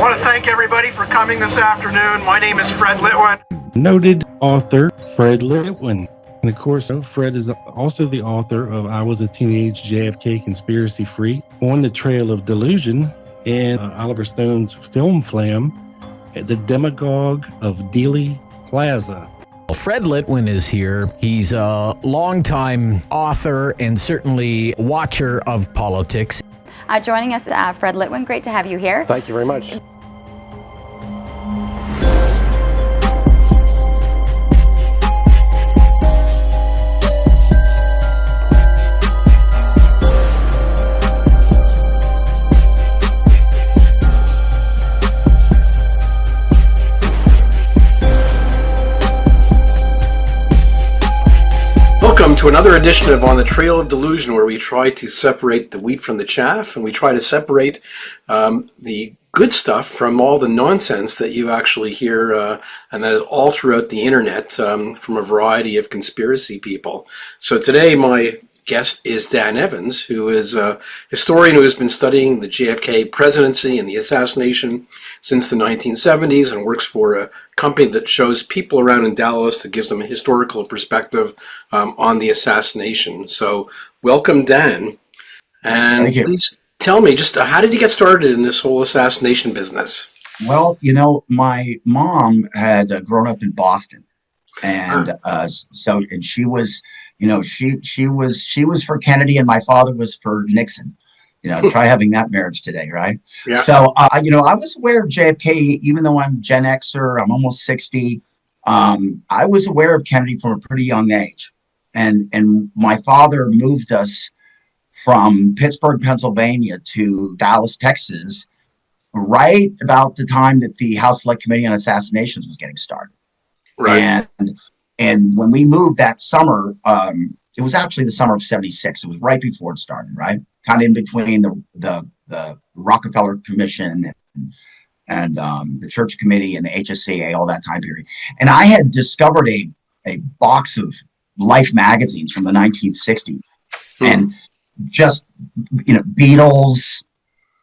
want to thank everybody for coming this afternoon. My name is Fred Litwin. Noted author Fred Litwin. And of course, Fred is also the author of I Was a Teenage JFK Conspiracy Freak, On the Trail of Delusion, and Oliver Stone's Film Flam, The Demagogue of Dealey Plaza. Fred Litwin is here. He's a longtime author and certainly watcher of politics. Joining us, Fred Litwin. Great to have you here. Thank you very much. Welcome to another edition of On the Trail of Delusion, where we try to separate the wheat from the chaff, and we try to separate the good stuff from all the nonsense that you actually hear, and that is all throughout the internet from a variety of conspiracy people. So today my guest is Dan Evans, who is a historian who has been studying the JFK presidency and the assassination since the 1970s and works for a company that shows people around in Dallas that gives them a historical perspective on the assassination. So welcome, Dan. And please tell me, just how did you get started in this whole assassination business? Well, you know, my mom had grown up in Boston, and she was, you know, she was for Kennedy, and my father was for Nixon. You know, try having that marriage today, right? Yeah. So, you know, I was aware of JFK, even though I'm Gen Xer, I'm almost 60. I was aware of Kennedy from a pretty young age. And my father moved us from Pittsburgh, Pennsylvania to Dallas, Texas, right about the time that the House Select Committee on Assassinations was getting started. Right. And when we moved that summer, it was actually the summer of '76. It was right before it started, right? Kind of in between the Rockefeller Commission and the Church Committee and the HSCA, all that time period. And I had discovered a box of Life magazines from the 1960s, and just, you know, Beatles,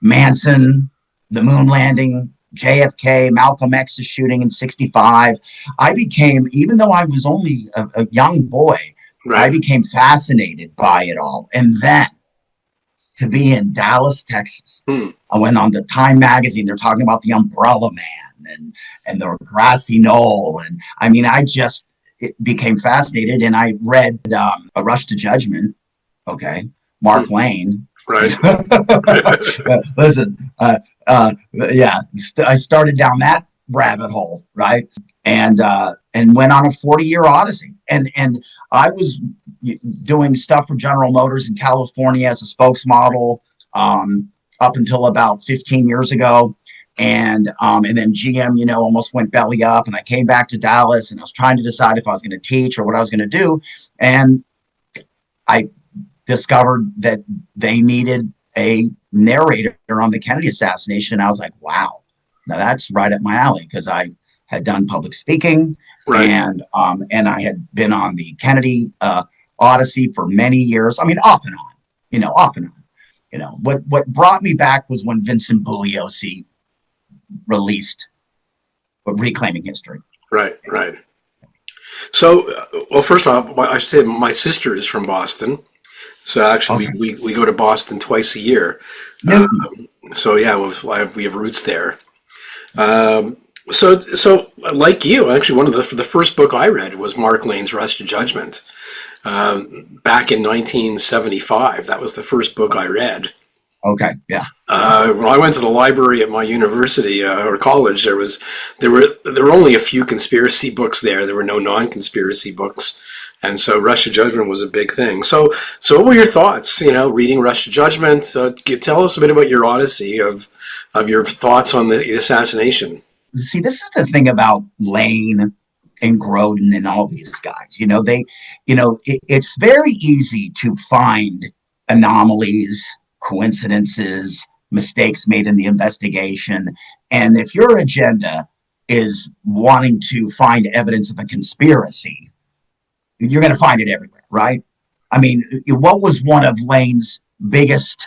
Manson, the moon landing, JFK, Malcolm X's shooting in '65. I became, even though I was only a young boy, right, I became fascinated by it all. And then to be in Dallas, Texas, I went on the Time magazine. They're talking about the Umbrella Man and the Grassy Knoll. And I mean, it became fascinated. And I read A Rush to Judgment. Okay. Mark Lane. Right. Listen, yeah, I started down that rabbit hole, right? And went on a 40-year odyssey. And I was doing stuff for General Motors in California as a spokesmodel up until about 15 years ago. And then GM, you know, almost went belly up. And I came back to Dallas, and I was trying to decide if I was going to teach or what I was going to do. And I discovered that they needed a narrator on the Kennedy assassination. I was like, wow, now that's right up my alley, because I had done public speaking, right, and I had been on the Kennedy odyssey for many years. I mean, off and on. You know, what brought me back was when Vincent Bugliosi released Reclaiming History. Right. So, well, first off, I should say my sister is from Boston. So actually, okay, we go to Boston twice a year. So yeah, we have roots there. So like you, actually, one of the first book I read was Mark Lane's Rush to Judgment back in 1975. That was the first book I read. Okay, yeah. When I went to the library at my university or college, there were only a few conspiracy books there. There were no non-conspiracy books. And so Rush to Judgment was a big thing. So what were your thoughts, you know, reading Rush to Judgment? Tell us a bit about your odyssey of your thoughts on the assassination. See, this is the thing about Lane and Grodin and all these guys. You know, it's very easy to find anomalies, coincidences, mistakes made in the investigation. And if your agenda is wanting to find evidence of a conspiracy, you're going to find it everywhere, right? I mean, what was one of Lane's biggest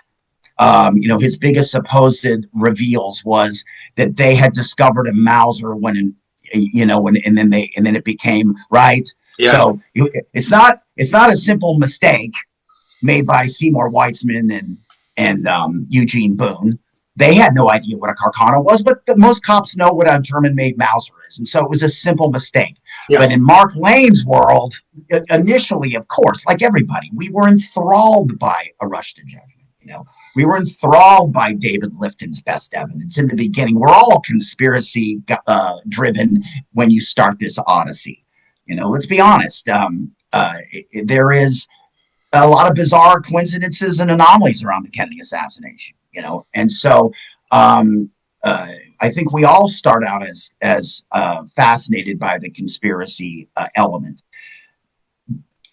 his biggest supposed reveals was that they had discovered a Mauser and then it became right. Yeah. So it's not a simple mistake made by Seymour Weitzman and Eugene Boone. They had no idea what a Carcano was, but most cops know what a German-made Mauser is, and so it was a simple mistake. Yeah. But in Mark Lane's world, initially, of course, like everybody, we were enthralled by A Rush to Judgment. We were enthralled by David Lifton's Best Evidence in the beginning. We're all conspiracy driven when you start this odyssey. Let's be honest. There is a lot of bizarre coincidences and anomalies around the Kennedy assassination. And so I think we all start out as fascinated by the conspiracy element.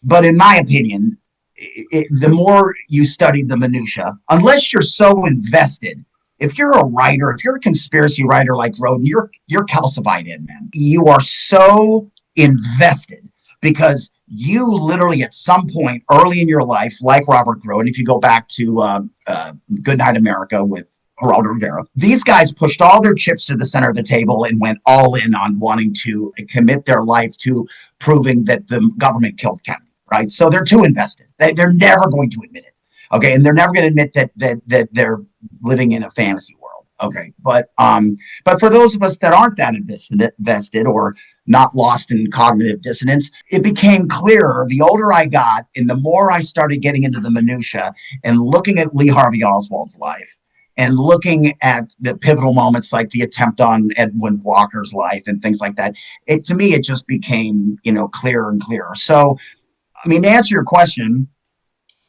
But in my opinion, the more you study the minutia, unless you're so invested, if you're a writer, if you're a conspiracy writer like Roden, you're calcified, man. You are so invested because you literally at some point early in your life, like Robert Groden, if you go back to Goodnight America with Geraldo Rivera, these guys pushed all their chips to the center of the table and went all in on wanting to commit their life to proving that the government killed Kennedy, right? So they're too invested. They're never going to admit it, okay? And they're never going to admit that they're living in a fantasy world. Okay, but for those of us that aren't that invested or not lost in cognitive dissonance, it became clearer the older I got and the more I started getting into the minutia and looking at Lee Harvey Oswald's life and looking at the pivotal moments like the attempt on Edwin Walker's life and things like that. To me, it just became, clearer and clearer. So, to answer your question,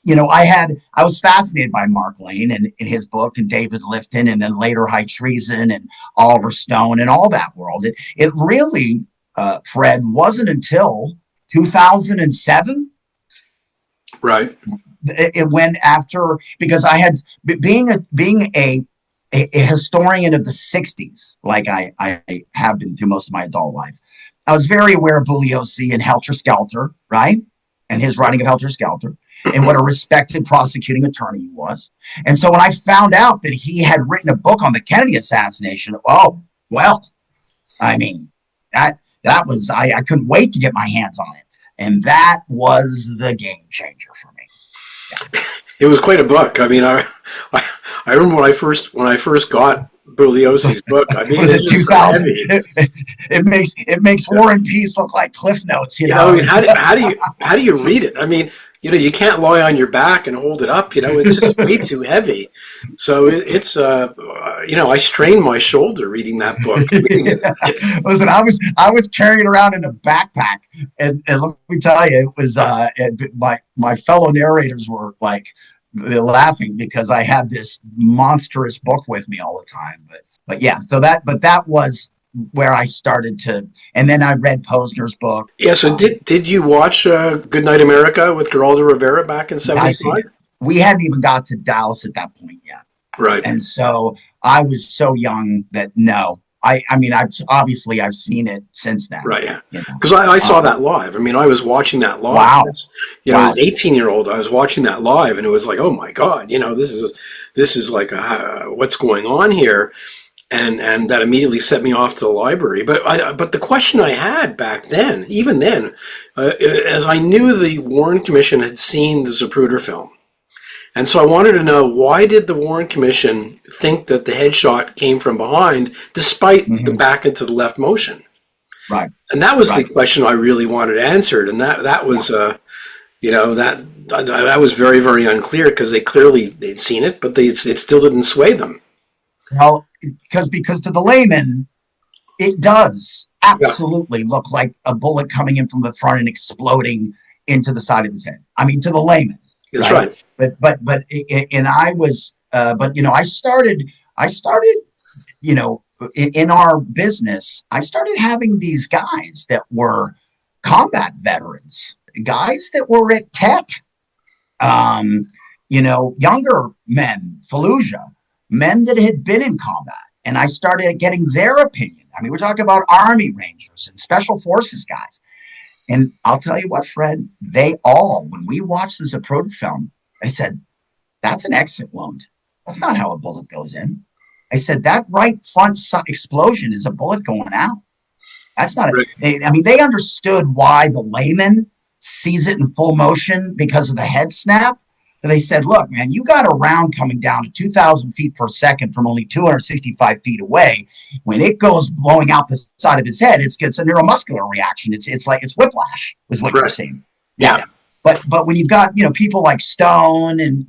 I was fascinated by Mark Lane and in his book and David Lifton and then later High Treason and Oliver Stone and all that world. It really, Fred, wasn't until 2007. Right. It went after, because I had, being a historian of the 60s, like I have been through most of my adult life, I was very aware of Bugliosi and Helter Skelter, right? And his writing of Helter Skelter. And what a respected prosecuting attorney he was. And so when I found out that he had written a book on the Kennedy assassination, oh, well, that was, I couldn't wait to get my hands on it. And that was the game changer for me. Yeah. It was quite a book. I remember when I first got Bugliosi's book. It's just 2000. It makes War and Peace look like Cliff Notes. How do you read it? You can't lie on your back and hold it up. It's just way too heavy. So it's I strained my shoulder reading that book. Listen, I was carrying it around in a backpack, and let me tell you, it was my fellow narrators were like, they're laughing because I had this monstrous book with me all the time. But yeah, so that was where I started to, and then I read Posner's book. Yeah. So did you watch Goodnight America with Geraldo Rivera back in '75? We hadn't even got to Dallas at that point yet. Right. And so I was so young that no. I've seen it since then. Right, yeah. Because I saw that live. I was watching that live. Wow. As an 18-year-old, I was watching that live, and it was like, oh my God, this is like what's going on here, and that immediately set me off to the library. But the question I had back then, even then, as I knew the Warren Commission had seen the Zapruder film. And so I wanted to know, why did the Warren Commission think that the headshot came from behind despite the back and to the left motion? Right. And that was the question I really wanted answered. And that was, that was very, very unclear because they'd seen it, but it still didn't sway them. Well, because to the layman, it does absolutely look like a bullet coming in from the front and exploding into the side of his head. To the layman. That's right. But I was, I started, in our business, I started having these guys that were combat veterans, guys that were at Tet, younger men, Fallujah, men that had been in combat. And I started getting their opinion. We're talking about Army Rangers and Special Forces guys. And I'll tell you what, Fred, they all, when we watched the Zapruder film, they said, that's an exit wound. That's not how a bullet goes in. I said, that right front explosion is a bullet going out. That's not it. I mean, they understood why the layman sees it in full motion because of the head snap. And they said, look, man, you got a round coming down to 2,000 feet per second from only 265 feet away. When it goes blowing out the side of his head, it's a neuromuscular reaction. It's like it's whiplash, is what you're saying. Yeah. But when you've got, people like Stone and,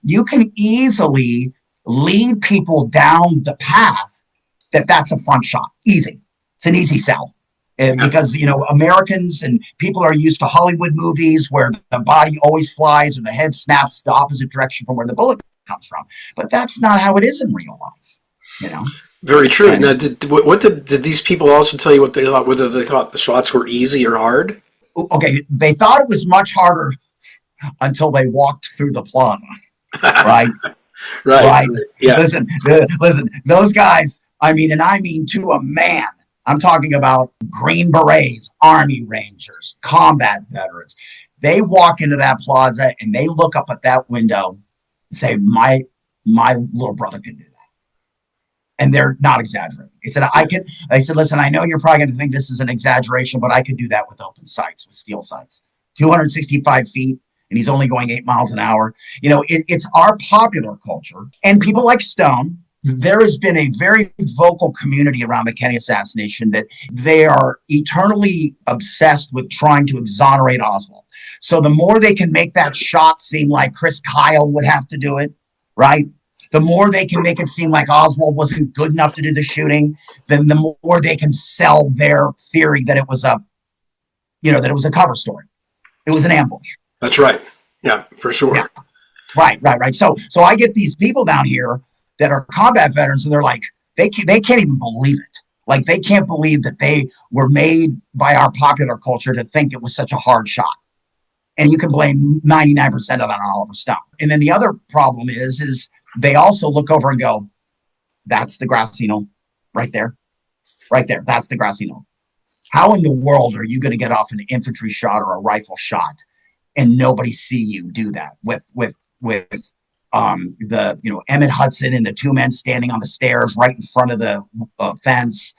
you can easily lead people down the path that's a front shot. Easy. It's an easy sell. Because, Americans and people are used to Hollywood movies where the body always flies or the head snaps the opposite direction from where the bullet comes from. But that's not how it is in real life, Very true. And, now, did these people also tell you what they thought, whether they thought the shots were easy or hard? Okay, they thought it was much harder until they walked through the plaza, right? Right. Yeah. Listen, those guys, I mean to a man, I'm talking about Green Berets, Army Rangers, combat veterans. They walk into that plaza and they look up at that window and say, my little brother can do that. And they're not exaggerating. He said, I said, listen, I know you're probably going to think this is an exaggeration, but I could do that with open sights, with steel sights. 265 feet, and he's only going 8 miles an hour. It's our popular culture. And people like Stone, there has been a very vocal community around the Kennedy assassination that they are eternally obsessed with trying to exonerate Oswald. So the more they can make that shot seem like Chris Kyle would have to do it, right? The more they can make it seem like Oswald wasn't good enough to do the shooting, then the more they can sell their theory that it was a cover story. It was an ambush. That's right. Yeah, for sure. Yeah. Right. So I get these people down here that are combat veterans, and they're like, they can't even believe it. Like, they can't believe that they were made by our popular culture to think it was such a hard shot. And you can blame 99% of that on Oliver Stone. And then the other problem is they also look over and go, that's the Grassy Knoll right there. Right there. That's the Grassy Knoll. How in the world are you going to get off an infantry shot or a rifle shot and nobody see you do that with Emmett Hudson and the two men standing on the stairs right in front of the fence?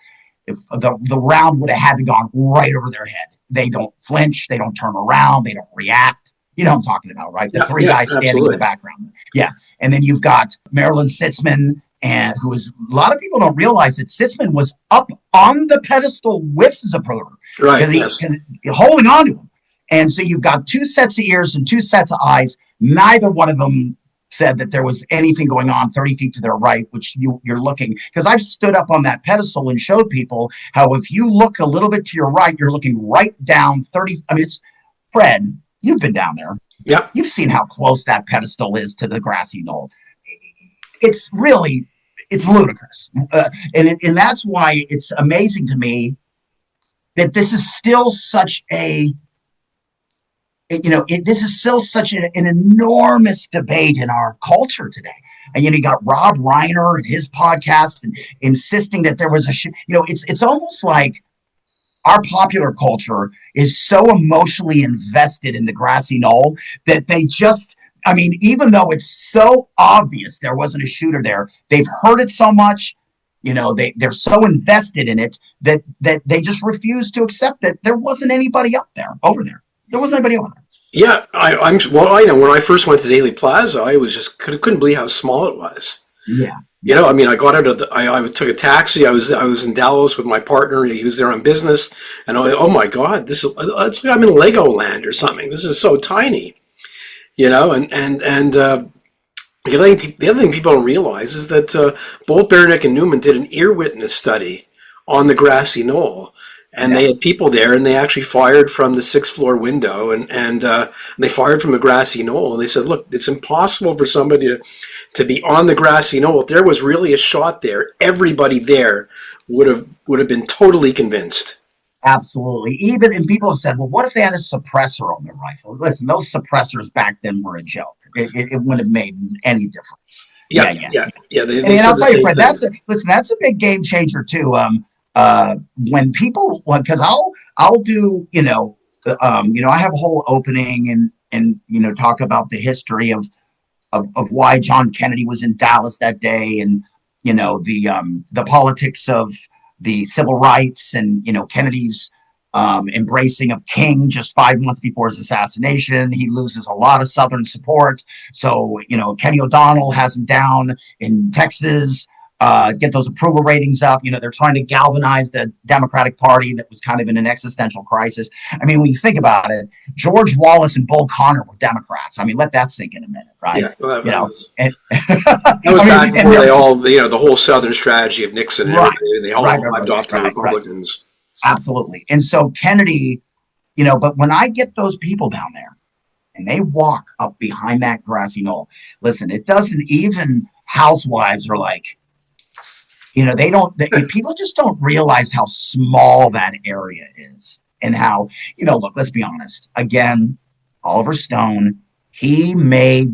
If the round would have had to gone right over their head. They don't flinch. They don't turn around. They don't react. You know what I'm talking about, right? The three guys standing in the background. Yeah. And then you've got Marilyn Sitzman, and a lot of people don't realize that Sitzman was up on the pedestal with Zapruder. Right. Because holding on to him. And so you've got two sets of ears and two sets of eyes. Neither one of them said that there was anything going on 30 feet to their right, which you're looking. Because I've stood up on that pedestal and showed people how if you look a little bit to your right, you're looking right down 30. I mean, it's Fred. You've been down there. Yeah. You've seen how close that pedestal is to the Grassy Knoll. It's ludicrous. And that's why it's amazing to me that this is still such an enormous debate in our culture today. And, you got Rob Reiner and his podcast and insisting that there was it's almost like our popular culture is so emotionally invested in the Grassy Knoll that they just, even though it's so obvious there wasn't a shooter there, they've heard it so much, they're so invested in it that they just refuse to accept that there wasn't anybody over there. There wasn't anybody over there. Yeah, I know when I first went to Dealey Plaza, I was just couldn't believe how small it was. Yeah. I got out of I took a taxi. I was in Dallas with my partner. He was there on business, and oh my God, it's like I'm in Legoland or something. This is so tiny, and the other thing people don't realize is that Bolt, Berenick, and Newman did an ear witness study on the Grassy Knoll. And they had people there, and they actually fired from the 6th floor window, and they fired from the Grassy Knoll. And they said, look, it's impossible for somebody to be on the Grassy Knoll. If there was really a shot there, everybody there would have been totally convinced. Absolutely. And people have said, well, what if they had a suppressor on their rifle? Listen, those suppressors back then were a joke. It wouldn't have made any difference. Yeah. And I'll tell you, Fred, that's a big game changer too. When people, because I'll do, I have a whole opening and talk about the history of of why John Kennedy was in Dallas that day, and the politics of the civil rights, and Kennedy's embracing of King just 5 months before his assassination. He loses a lot of Southern support. So, Kenny O'Donnell has him down in Texas, get those approval ratings up. They're trying to galvanize the Democratic Party that was kind of in an existential crisis. I mean, when you think about it, George Wallace and Bull Connor were Democrats. I mean, let that sink in a minute, right? Yeah, well, that was back before they all, the whole Southern strategy of Nixon and everything, they all lived off to the Republicans. Right. Absolutely. And so Kennedy, but when I get those people down there and they walk up behind that grassy knoll, listen, it doesn't, even housewives are like, people just don't realize how small that area is, and how, look, let's be honest. Again, Oliver Stone, he made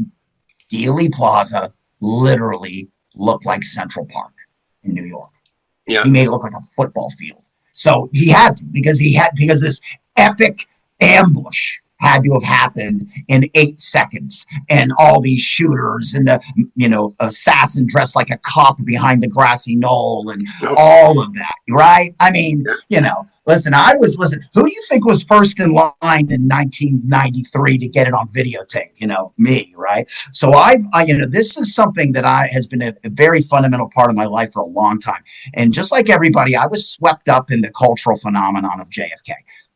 Dealey Plaza literally look like Central Park in New York. Yeah. He made it look like a football field. So he had to, because this epic ambush had to have happened in 8 seconds, and all these shooters and the assassin dressed like a cop behind the grassy knoll and all of that, right? I mean, listen, who do you think was first in line in 1993 to get it on videotape? Me, right? So this is something that has been a very fundamental part of my life for a long time. And just like everybody, I was swept up in the cultural phenomenon of JFK.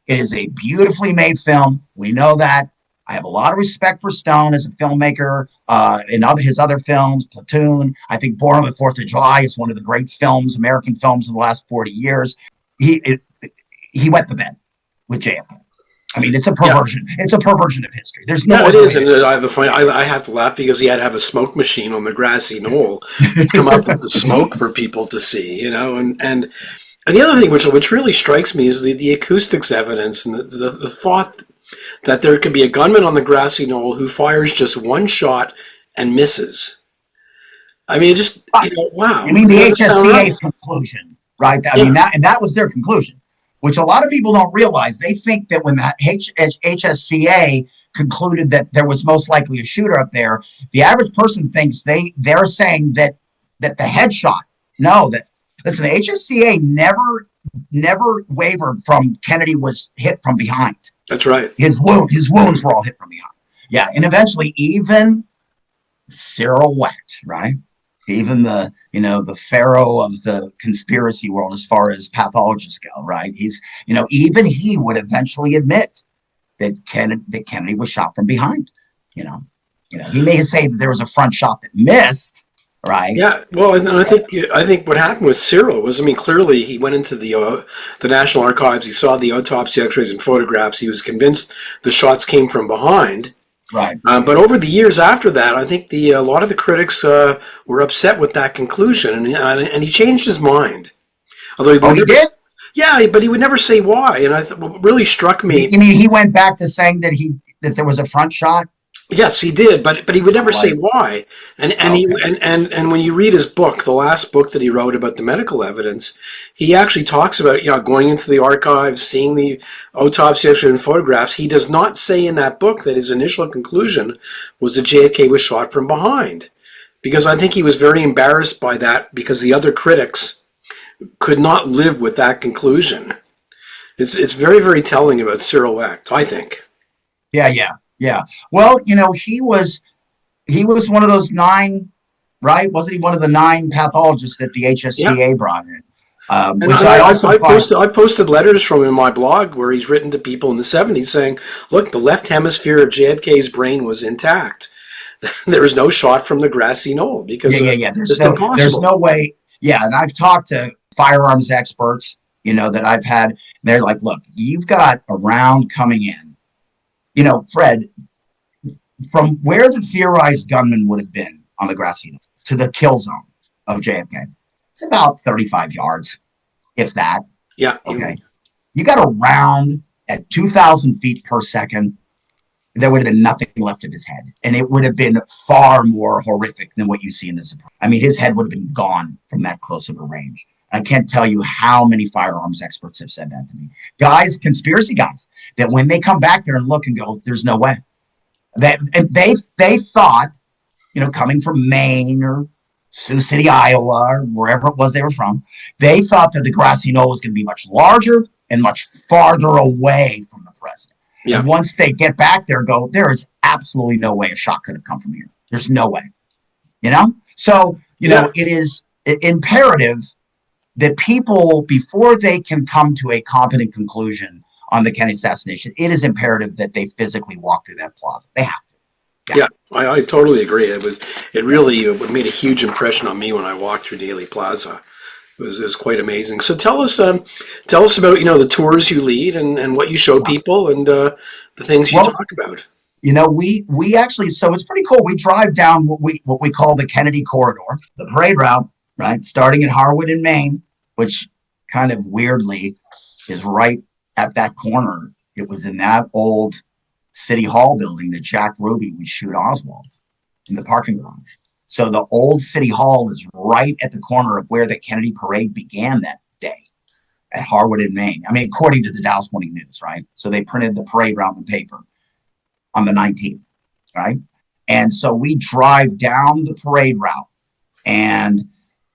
It is a beautifully made film. We know that. I have a lot of respect for Stone as a filmmaker. In his other films, Platoon, I think Born on the 4th of July is one of the great films, American films of the last 40 years. He wet the bed with JFK. I mean, it's a perversion. Yeah. It's a perversion of history. There's no. It is, and I have to laugh because he had to have a smoke machine on the grassy knoll to come up with the smoke for people to see. And the other thing which really strikes me is the acoustics evidence, and the thought that there could be a gunman on the grassy knoll who fires just one shot and misses. I mean, wow. I mean, the HSCA's conclusion, right? I mean, that was their conclusion, which a lot of people don't realize. They think that when that HSCA concluded that there was most likely a shooter up there, the average person thinks they're saying that the headshot. No, listen, the HSCA never wavered from Kennedy was hit from behind. That's right. His wounds were all hit from behind. Yeah, and eventually even Cyril Wecht, right? Even the pharaoh of the conspiracy world as far as pathologists go, right? He's even he would eventually admit that Kennedy was shot from behind. He may say that there was a front shot that missed. Right. Yeah. Well, and I think what happened with Cyril was, clearly he went into the National Archives. He saw the autopsy X-rays and photographs. He was convinced the shots came from behind. Right. But over the years after that, I think a lot of the critics were upset with that conclusion, and he changed his mind. Although he did. Yeah, but he would never say why. And what really struck me. You mean he went back to saying that there was a front shot? Yes, he did, but he would never say why. And when you read his book, the last book that he wrote about the medical evidence, he actually talks about going into the archives, seeing the autopsy X-ray and photographs. He does not say in that book that his initial conclusion was that JFK was shot from behind, because I think he was very embarrassed by that, because the other critics could not live with that conclusion. It's very, very telling about Cyril Wecht, I think. Yeah. Well, he was one of those 9, right? Wasn't he one of the 9 pathologists that the HSCA brought in? Which I posted letters from him in my blog where he's written to people in the 70s saying, look, the left hemisphere of JFK's brain was intact. There was no shot from the grassy knoll because there's no way. Yeah. And I've talked to firearms experts, that I've had, and they're like, look, you've got a round coming in. Fred, from where the theorized gunman would have been on the grassy knoll to the kill zone of JFK, it's about 35 yards, if that. Yeah. Okay. You got a round at 2,000 feet per second. There would have been nothing left of his head. And it would have been far more horrific than what you see in this. His head would have been gone from that close of a range. I can't tell you how many firearms experts have said that to me. Guys, conspiracy guys, that when they come back there and look and go, there's no way. That they thought coming from Maine or Sioux City, Iowa, or wherever it was they were from, they thought that the Grassy Knoll was going to be much larger and much farther away from the president. Yeah. And once they get back there, there is absolutely no way a shot could have come from here. There's no way, So, it is imperative that people, before they can come to a competent conclusion on the Kennedy assassination, it is imperative that they physically walk through that plaza. They have to. Yeah, I totally agree. It really made a huge impression on me when I walked through Dealey Plaza. It was quite amazing. So tell us about the tours you lead and what you show people and the things you talk about. We actually, so it's pretty cool. We drive down what we call the Kennedy corridor, the parade route, right, starting at Harwood in Maine, which kind of weirdly is right at that corner. It was in that old City Hall building that Jack Ruby would shoot Oswald in the parking garage. So the old City Hall is right at the corner of where the Kennedy parade began that day at Harwood in Maine. I mean, according to the Dallas Morning News, right? So they printed the parade route in the paper on the 19th, right? And so we drive down the parade route, and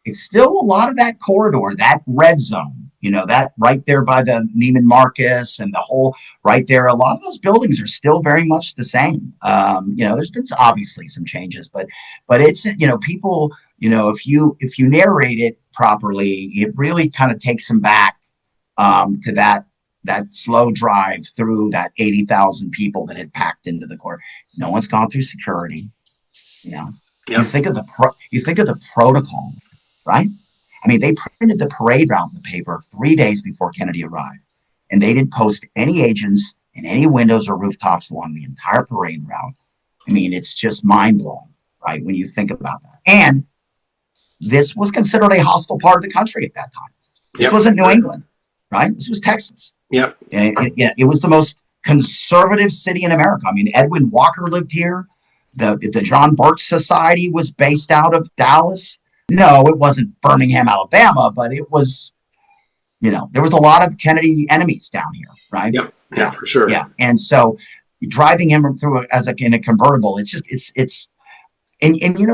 it's still a lot of that corridor, that red zone, that right there by the Neiman Marcus and the whole right there. A lot of those buildings are still very much the same. There's been obviously some changes, but it's, people, if you narrate it properly, it really kind of takes them back to that slow drive through that 80,000 people that had packed into the court. No one's gone through security. Yeah. You think of the protocol, right? I mean, they printed the parade route in the paper 3 days before Kennedy arrived, and they didn't post any agents in any windows or rooftops along the entire parade route. I mean, it's just mind-blowing, right, when you think about that. And this was considered a hostile part of the country at that time. This wasn't New England, right? This was Texas. Yeah. It was the most conservative city in America. I mean, Edwin Walker lived here. The John Birch Society was based out of Dallas. No, it wasn't Birmingham, Alabama, but it was, there was a lot of Kennedy enemies down here, right? Yeah, for sure. Yeah. And so driving him through in a convertible, and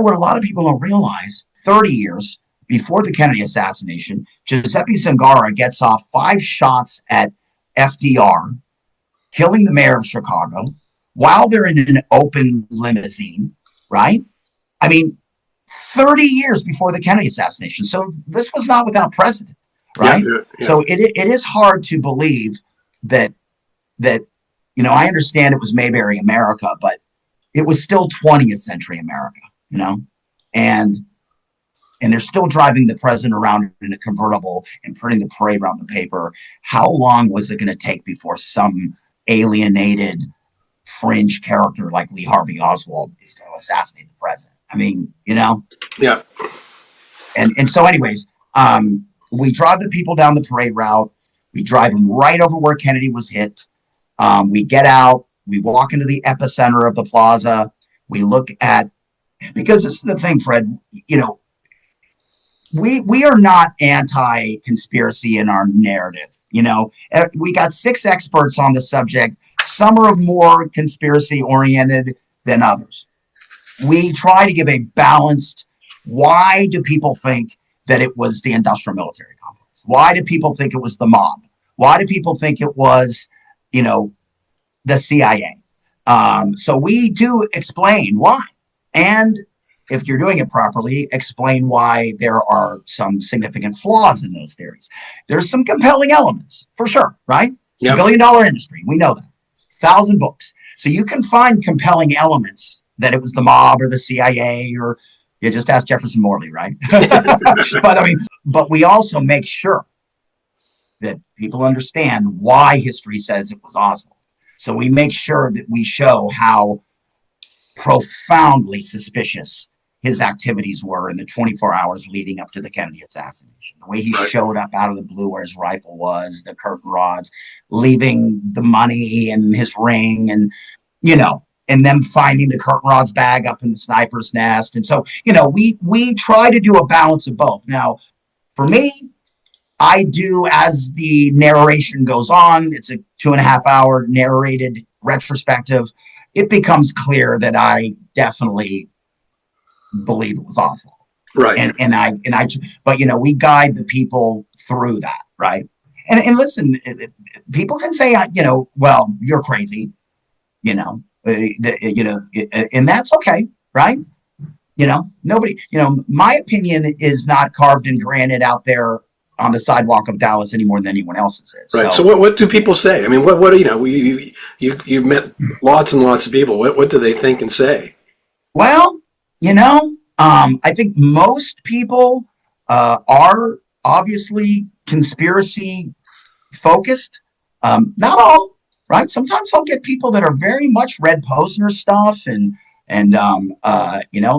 what a lot of people don't realize, 30 years before the Kennedy assassination, Giuseppe Zangara gets off 5 shots at FDR, killing the mayor of Chicago while they're in an open limousine, right? I mean, 30 years before the Kennedy assassination. So this was not without precedent, right? Yeah. So it is hard to believe that, I understand it was Mayberry America, but it was still 20th century America, and they're still driving the president around in a convertible and printing the parade route in the paper. How long was it going to take before some alienated fringe character like Lee Harvey Oswald is going to assassinate the president? I mean, Yeah. And so anyways, we drive the people down the parade route. We drive them right over where Kennedy was hit. We get out, we walk into the epicenter of the plaza. We look at, because this is the thing, Fred, we are not anti-conspiracy in our narrative. We got 6 experts on the subject. Some are more conspiracy oriented than others. We try to give a balanced, why do people think that it was the industrial military complex? Why do people think it was the mob? Why do people think it was, the CIA? So we do explain why. And if you're doing it properly, explain why there are some significant flaws in those theories. There's some compelling elements, for sure, right? It's a $1 billion industry. We know that. 1,000 books. So you can find compelling elements that it was the mob or the CIA, or you just ask Jefferson Morley, right? But we also make sure that people understand why history says it was Oswald. So we make sure that we show how profoundly suspicious his activities were in the 24 hours leading up to the Kennedy assassination. The way he showed up out of the blue where his rifle was, the curtain rods, leaving the money in his ring, and, and them finding the curtain rods bag up in the sniper's nest. And so, we try to do a balance of both. Now, for me, I do, as the narration goes on, it's a 2.5-hour narrated retrospective. It becomes clear that I definitely believe it was Oswald. Right. But we guide the people through that, right? And listen, people can say, well, you're crazy, and that's okay, right? Nobody, my opinion is not carved in granite out there on the sidewalk of Dallas any more than anyone else's is. Right. So what do people say? I mean, what you've met lots and lots of people. What do they think and say? Well, I think most people are obviously conspiracy focused. Not all, right? Sometimes I'll get people that are very much read Posner stuff and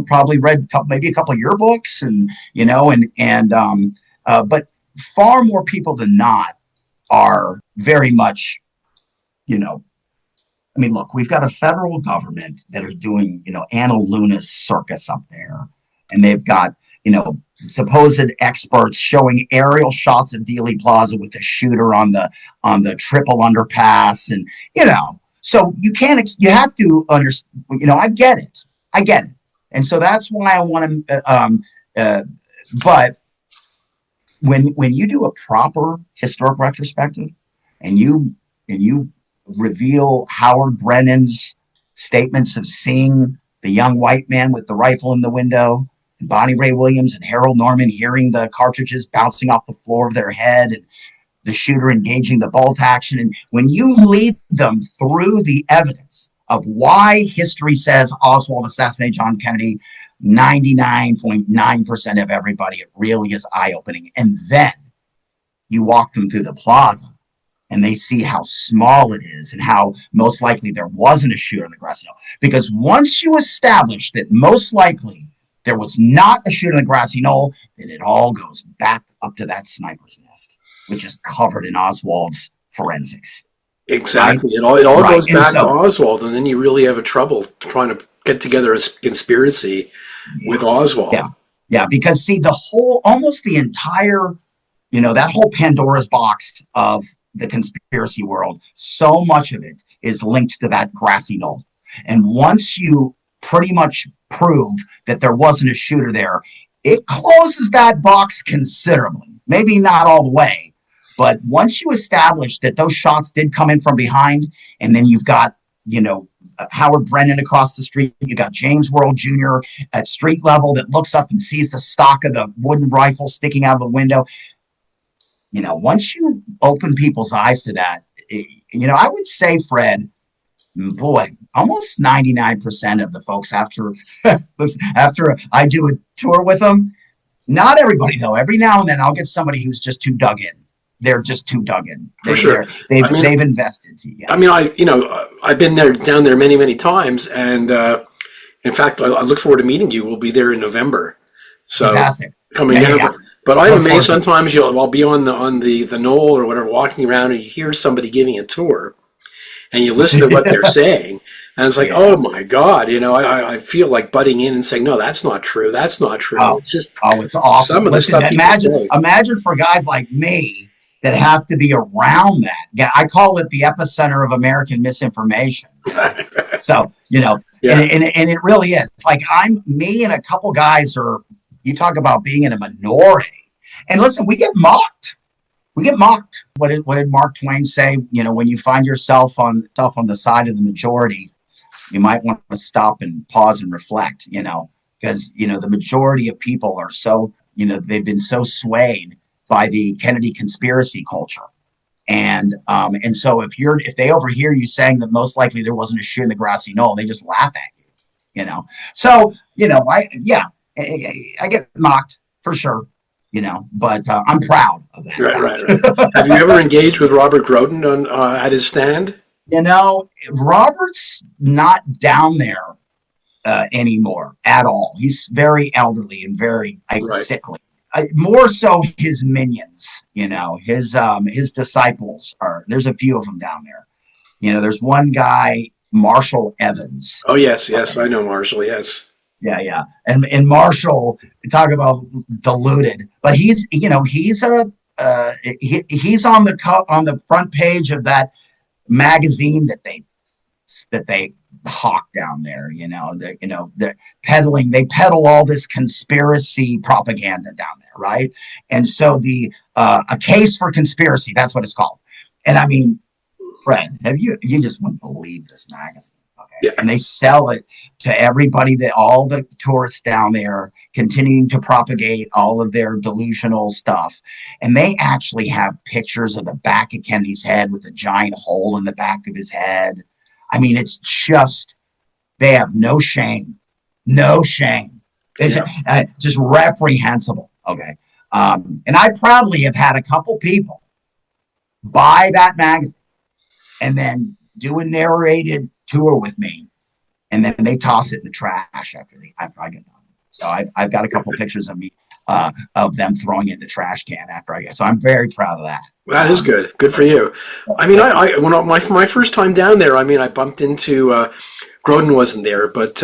probably read maybe a couple of your books but far more people than not are very much, look, we've got a federal government that are doing, Anna Luna's circus up there. And they've got, supposed experts showing aerial shots of Dealey Plaza with the shooter on the triple underpass. And, so you have to understand, I get it. And so that's why I want to, but when you do a proper historic retrospective and you reveal Howard Brennan's statements of seeing the young white man with the rifle in the window, and Bonnie Ray Williams and Harold Norman hearing the cartridges bouncing off the floor of their head, and the shooter engaging the bolt action. And when you lead them through the evidence of why history says Oswald assassinated John Kennedy, 99.9% of everybody, it really is eye-opening. And then you walk them through the plaza and they see how small it is and how most likely there wasn't a shooter in the Grassy Knoll. Because once you establish that most likely there was not a shooter in the Grassy Knoll, then it all goes back up to that sniper's nest, which is covered in Oswald's forensics. Exactly. Right? It all goes back to Oswald, and then you really have a trouble trying to get together a conspiracy with Oswald. Yeah, because see, almost the entire, that whole Pandora's box of the conspiracy world, so much of it is linked to that Grassy Knoll. And once you pretty much prove that there wasn't a shooter there, it closes that box considerably. Maybe not all the way, but once you establish that those shots did come in from behind, and then you've got, Howard Brennan across the street, you got James World Jr. at street level that looks up and sees the stock of the wooden rifle sticking out of the window. Once you open people's eyes to that, I would say, Fred, boy, almost 99% of the folks after I do a tour with them, not everybody though, every now and then I'll get somebody who's just too dug in. They're just too dug in. For sure. They've invested. Yeah. I've been down there many, many times. And in fact, I look forward to meeting you. We'll be there in November. So fantastic. Coming down. Yeah. But I'm amazed sometimes I'll be on the knoll or whatever, walking around, and you hear somebody giving a tour and you listen to what they're saying. And it's like, oh my God, I feel like butting in and saying, no, that's not true. That's not true. Oh, it's awful. Listen, imagine for guys like me that have to be around that. Yeah, I call it the epicenter of American misinformation. So, and it really is. It's like me and a couple guys you talk about being in a minority. And listen, we get mocked. What did Mark Twain say? When you find yourself on the side of the majority, you might want to stop and pause and reflect, because, the majority of people are so, they've been so swayed by the Kennedy conspiracy culture. And so if they overhear you saying that most likely there wasn't a shooter in the Grassy Knoll, they just laugh at you, So, I get mocked for sure, but I'm proud of that. Right. Have you ever engaged with Robert Groden at his stand? Robert's not down there anymore at all. He's very elderly and very sickly. More so his minions, his disciples there's a few of them down there. There's one guy, Marshall Evans. Oh, yes, I know Marshall, yes. Yeah. And Marshall, talk about diluted, but he's he's on the front page of that magazine that hawk down there, they're peddling, they peddle all this conspiracy propaganda down there, right? And so a case for conspiracy, that's what it's called. And I mean, Fred, you just wouldn't believe this magazine. Okay. Yeah. And they sell it to everybody, all the tourists down there, continuing to propagate all of their delusional stuff. And they actually have pictures of the back of Kennedy's head with a giant hole in the back of his head. I mean, it's just, they have no shame. No shame. It's just reprehensible. Okay. And I proudly have had a couple people buy that magazine and then do a narrated tour with me. And then they toss it in the trash after I get done. So I've got a couple pictures of me, of them throwing it in the trash can after I get. So I'm very proud of that. That is good. Good for you. I mean, my first time down there, I mean, I bumped into, Grodin wasn't there, but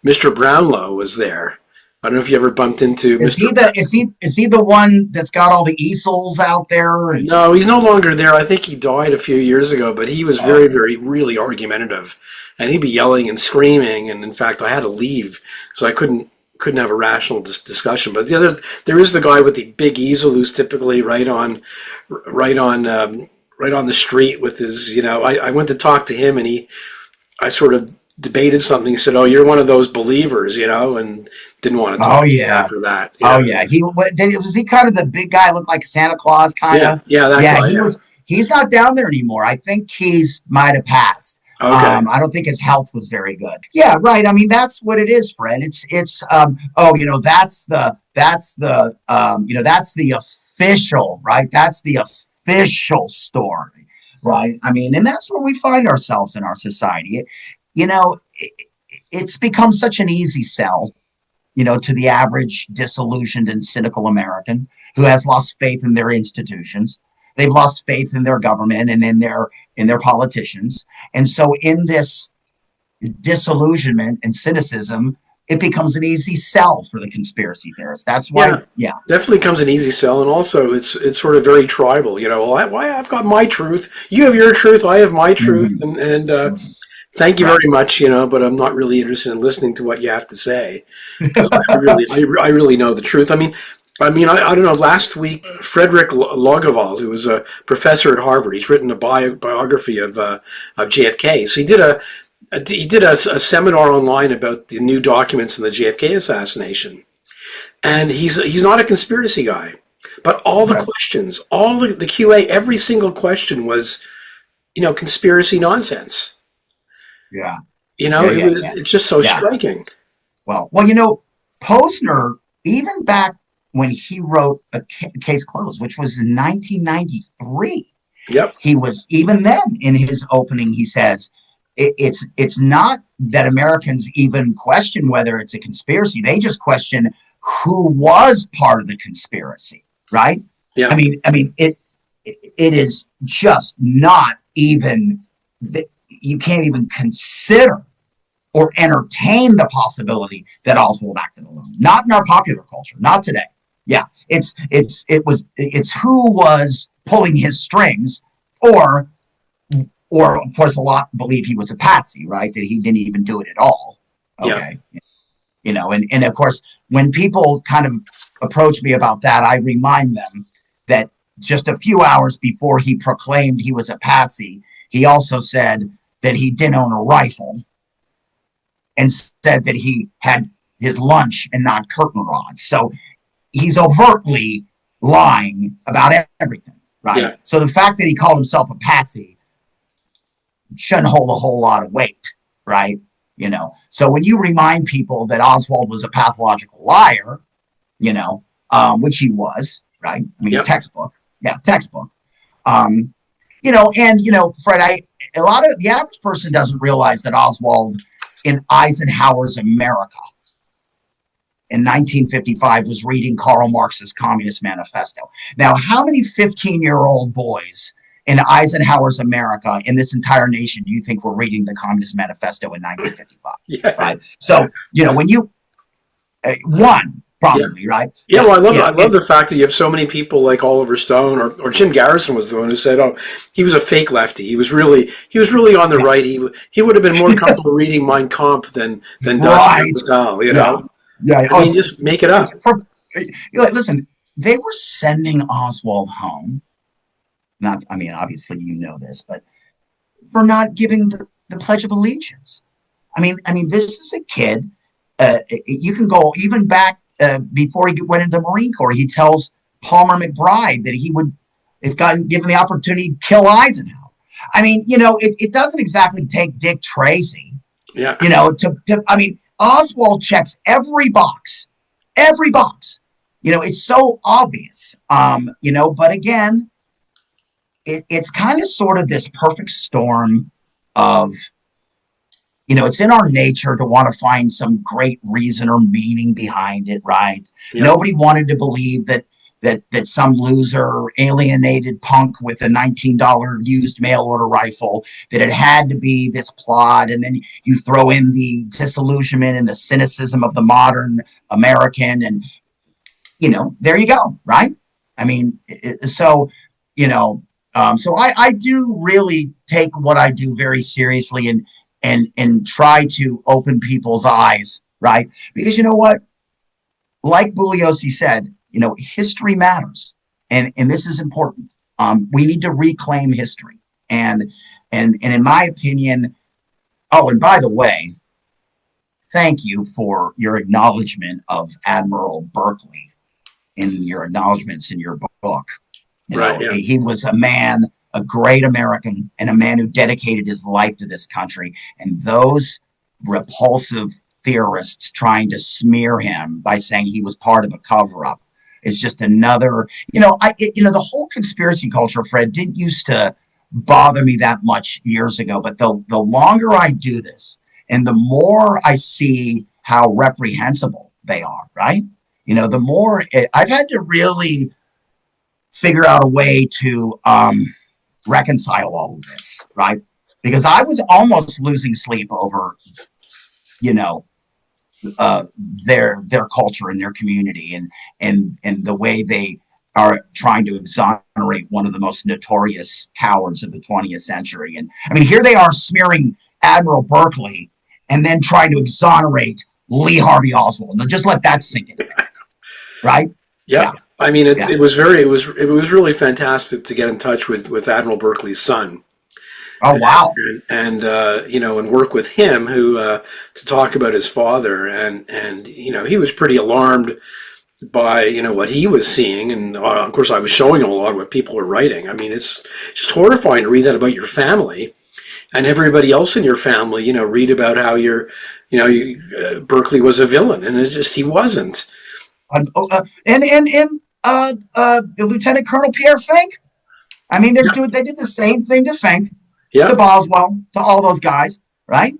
Mr. Brownlow was there. I don't know if you ever bumped into Is he the one that's got all the easels out there? No, he's no longer there. I think he died a few years ago, but he was very, very, really argumentative. And he'd be yelling and screaming. And in fact, I had to leave, so I couldn't have a rational discussion. But there is the guy with the big easel who's typically right on the street with his, I went to talk to him, and I sort of debated something. He said, "Oh, you're one of those believers," and didn't want to talk after that. Yeah. Oh yeah. Was he kind of the big guy, looked like Santa Claus kind of? Yeah, that guy. He's not down there anymore. I think might have passed. Okay. I don't think his health was very good. Yeah, right. I mean, that's what it is, Fred. That's the official, right? That's the official story, right? I mean, and that's where we find ourselves in our society. It's become such an easy sell, to the average disillusioned and cynical American who has lost faith in their institutions. They've lost faith in their government and in their politicians. And so in this disillusionment and cynicism, it becomes an easy sell for the conspiracy theorists. That's why, definitely comes an easy sell. And also it's sort of very tribal, I've got my truth. You have your truth. I have my truth. And thank you very much, but I'm not really interested in listening to what you have to say. I really know the truth. I mean, I don't know, last week, Frederick Loggeval, who was a professor at Harvard, he's written a biography of JFK. So he did a seminar online about the new documents in the JFK assassination. And he's not a conspiracy guy. But all the questions, all the QA, every single question was, conspiracy nonsense. Yeah. It's just so striking. Well, Posner, even back when he wrote A Case Closed, which was in 1993. Yep. He was, even then in his opening, he says, it's not that Americans even question whether it's a conspiracy. They just question who was part of the conspiracy, right? Yeah. I mean, it is just not even, you can't even consider or entertain the possibility that Oswald acted alone. Not in our popular culture, not today. Yeah, it's who was pulling his strings, or of course a lot believe he was a patsy, right? That he didn't even do it at all. Okay, and of course when people kind of approach me about that, I remind them that just a few hours before he proclaimed he was a patsy, he also said that he didn't own a rifle, and said that he had his lunch and not curtain rods. So he's overtly lying about everything, right? Yeah. So the fact that he called himself a patsy shouldn't hold a whole lot of weight, right? So when you remind people that Oswald was a pathological liar, which he was, right? I mean, textbook. Yeah, textbook. Fred, the average person doesn't realize that Oswald in Eisenhower's America in 1955 was reading Karl Marx's Communist Manifesto. Now, how many 15-year-old boys in Eisenhower's America in this entire nation do you think were reading the Communist Manifesto in 1955? Yeah. Right. So, when you probably, right? Yeah, well, I love And the fact that you have so many people like Oliver Stone or Jim Garrison was the one who said, "Oh, he was a fake lefty. He was really on the right. He would have been more comfortable reading Mein Kampf than Dust or right. Patel, you Yeah. know. Yeah. I mean, just make it up." Listen, they were sending Oswald home. Not, I mean, obviously you know this, but for not giving the Pledge of Allegiance. I mean, this is a kid. You can go even back before he went into the Marine Corps. He tells Palmer McBride that he would, if given the opportunity, kill Eisenhower. I mean, it doesn't exactly take Dick Tracy, Yeah. I mean, Oswald checks every box, every box. It's so obvious, but again, it's kind of sort of this perfect storm of, it's in our nature to want to find some great reason or meaning behind it, right? Yeah. Nobody wanted to believe that some loser alienated punk with a $19 used mail order rifle, that it had to be this plot. And then you throw in the disillusionment and the cynicism of the modern American, and there you go, right? I mean, so I do really take what I do very seriously and try to open people's eyes, right? Because you know what? Like Bugliosi said, history matters, and this is important. We need to reclaim history, and in my opinion, oh, and by the way, thank you for your acknowledgement of Admiral Berkeley in your acknowledgments in your book. Right. Yeah. He was a man, a great American, and a man who dedicated his life to this country. And those repulsive theorists trying to smear him by saying he was part of a cover-up is just another. The whole conspiracy culture, Fred, didn't used to bother me that much years ago, but the longer I do this, and the more I see how reprehensible they are, right? The more I've had to really figure out a way to reconcile all of this, right? Because I was almost losing sleep over, their culture and their community, and the way they are trying to exonerate one of the most notorious cowards of the 20th century. And I mean, here they are smearing Admiral Berkeley and then trying to exonerate Lee Harvey Oswald. Now just let that sink in, right? Yeah. I mean, it was really fantastic to get in touch with Admiral Berkeley's son. Oh wow! And work with him, who to talk about his father, and he was pretty alarmed by what he was seeing, and of course I was showing him a lot of what people were writing. I mean, it's just horrifying to read that about your family, and everybody else in your family. Read about how Berkeley was a villain, and he wasn't. And Lieutenant Colonel Pierre Fink. I mean, they did the same thing to Fink, to Boswell, to all those guys, right?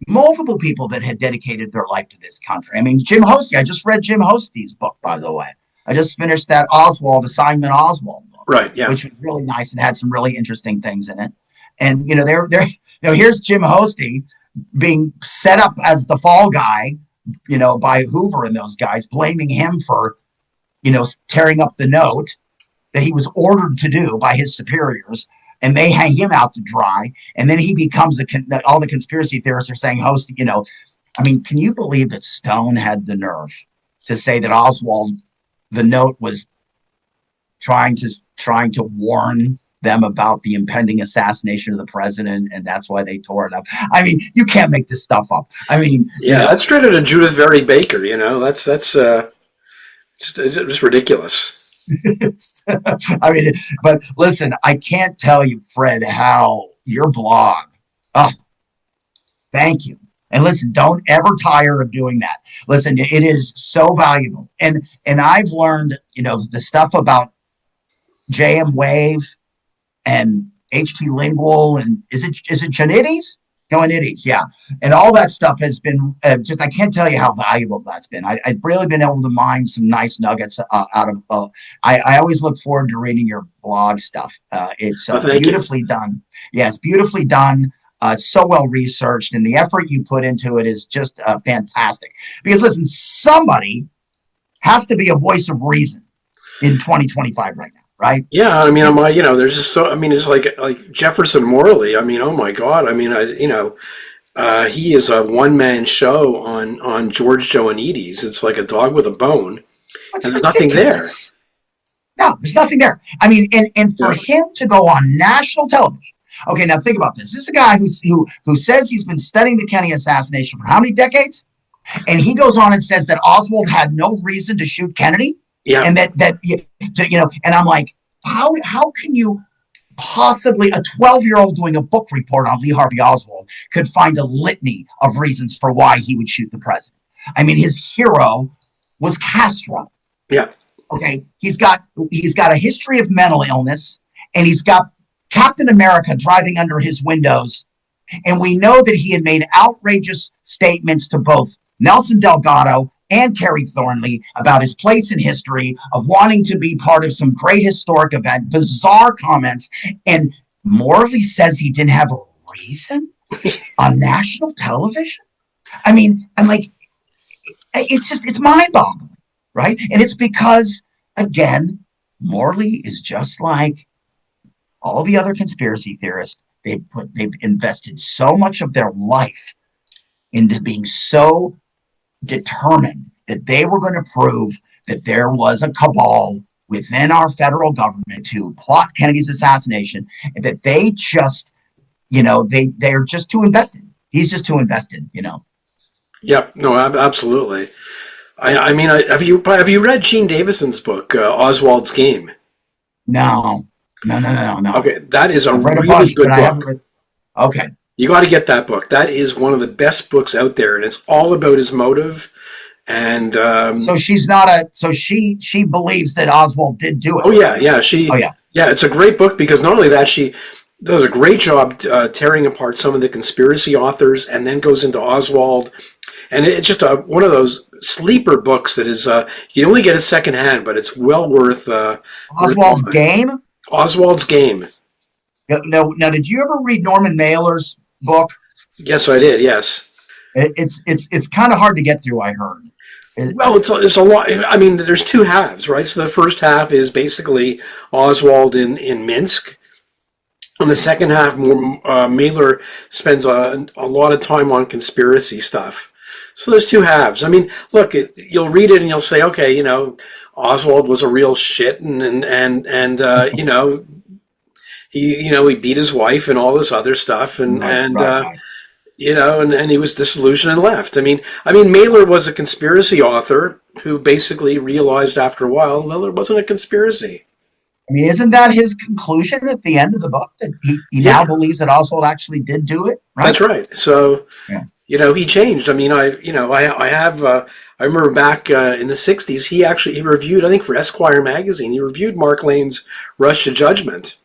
Multiple people that had dedicated their life to this country. I mean, Jim Hosty. I just read Jim Hosty's book, by the way. I just finished that Assignment Oswald book, right? Yeah, which was really nice and had some really interesting things in it. And here's Jim Hosty being set up as the fall guy, by Hoover and those guys, blaming him for, tearing up the note that he was ordered to do by his superiors, and they hang him out to dry. And then he becomes all the conspiracy theorists are saying, Hosty, I mean, can you believe that Stone had the nerve to say that Oswald, the note was trying to warn them about the impending assassination of the president, and that's why they tore it up. I mean, you can't make this stuff up. I mean, that's straight out of Judith Very Baker. That's just ridiculous. I mean, but listen, I can't tell you, Fred, how your blog. Oh, thank you. And listen, don't ever tire of doing that. Listen, it is so valuable, and I've learned, the stuff about JM Wave and HT Lingual, and is it Janides? Janides, yeah. And all that stuff has been I can't tell you how valuable that's been. I've really been able to mine some nice nuggets out of. I always look forward to reading your blog stuff. It's beautifully done. Yeah, it's beautifully done. so well researched, and the effort you put into it is just fantastic. Because listen, somebody has to be a voice of reason in 2025 right now, right? Yeah, I mean, there's just so. I mean, it's like Jefferson Morley. I mean, oh my God. I mean, he is a one-man show on George Joanides. It's like a dog with a bone, It's and there's nothing there. No, there's nothing there. I mean, and for him to go on national television. Okay, now think about this. This is a guy who says he's been studying the Kennedy assassination for how many decades? And he goes on and says that Oswald had no reason to shoot Kennedy. Yeah. And and I'm like, how can you possibly, a 12-year-old doing a book report on Lee Harvey Oswald could find a litany of reasons for why he would shoot the president? I mean, his hero was Castro. Yeah. Okay. He's got a history of mental illness, and he's got Captain America driving under his windows. And we know that he had made outrageous statements to both Nelson Delgado and Kerry Thornley about his place in history, of wanting to be part of some great historic event, bizarre comments. And Morley says he didn't have a reason on national television. I mean, I'm like, it's mind-boggling, right? And it's because, again, Morley is just like all the other conspiracy theorists. They've invested so much of their life into being so determined that they were going to prove that there was a cabal within our federal government to plot Kennedy's assassination, and that they just, they're just too invested. He's just too invested, Yeah, no, absolutely. I mean, have you read Gene Davison's book, Oswald's Game? No. Okay, that is I've read a really bunch, good but book. I haven't read. Okay. You got to get that book. That is one of the best books out there, and it's all about his motive. And so she's not so she believes that Oswald did do it. Oh yeah. Yeah. It's a great book because not only that, she does a great job tearing apart some of the conspiracy authors, and then goes into Oswald. And it's just one of those sleeper books that is you only get it secondhand, but it's well worth. Oswald's Game. Oswald's Game. Now, did you ever read Norman Mailer's book? Yes, I did. Yes. It's kind of hard to get through, I heard. Well, it's a lot. I mean, there's two halves, right? So the first half is basically Oswald in Minsk. And the second half, Mailer spends a lot of time on conspiracy stuff. So there's two halves. I mean, look, you'll read it and you'll say, okay, Oswald was a real shit, and he beat his wife and all this other stuff, right. And he was disillusioned and left. I mean, Mailer was a conspiracy author who basically realized after a while Mailer wasn't a conspiracy. I mean, isn't that his conclusion at the end of the book, that he now believes that Oswald actually did do it? Right? That's right. So, he changed. I mean, I remember back in the 60s, he reviewed, I think for Esquire magazine, he reviewed Mark Lane's Rush to Judgment.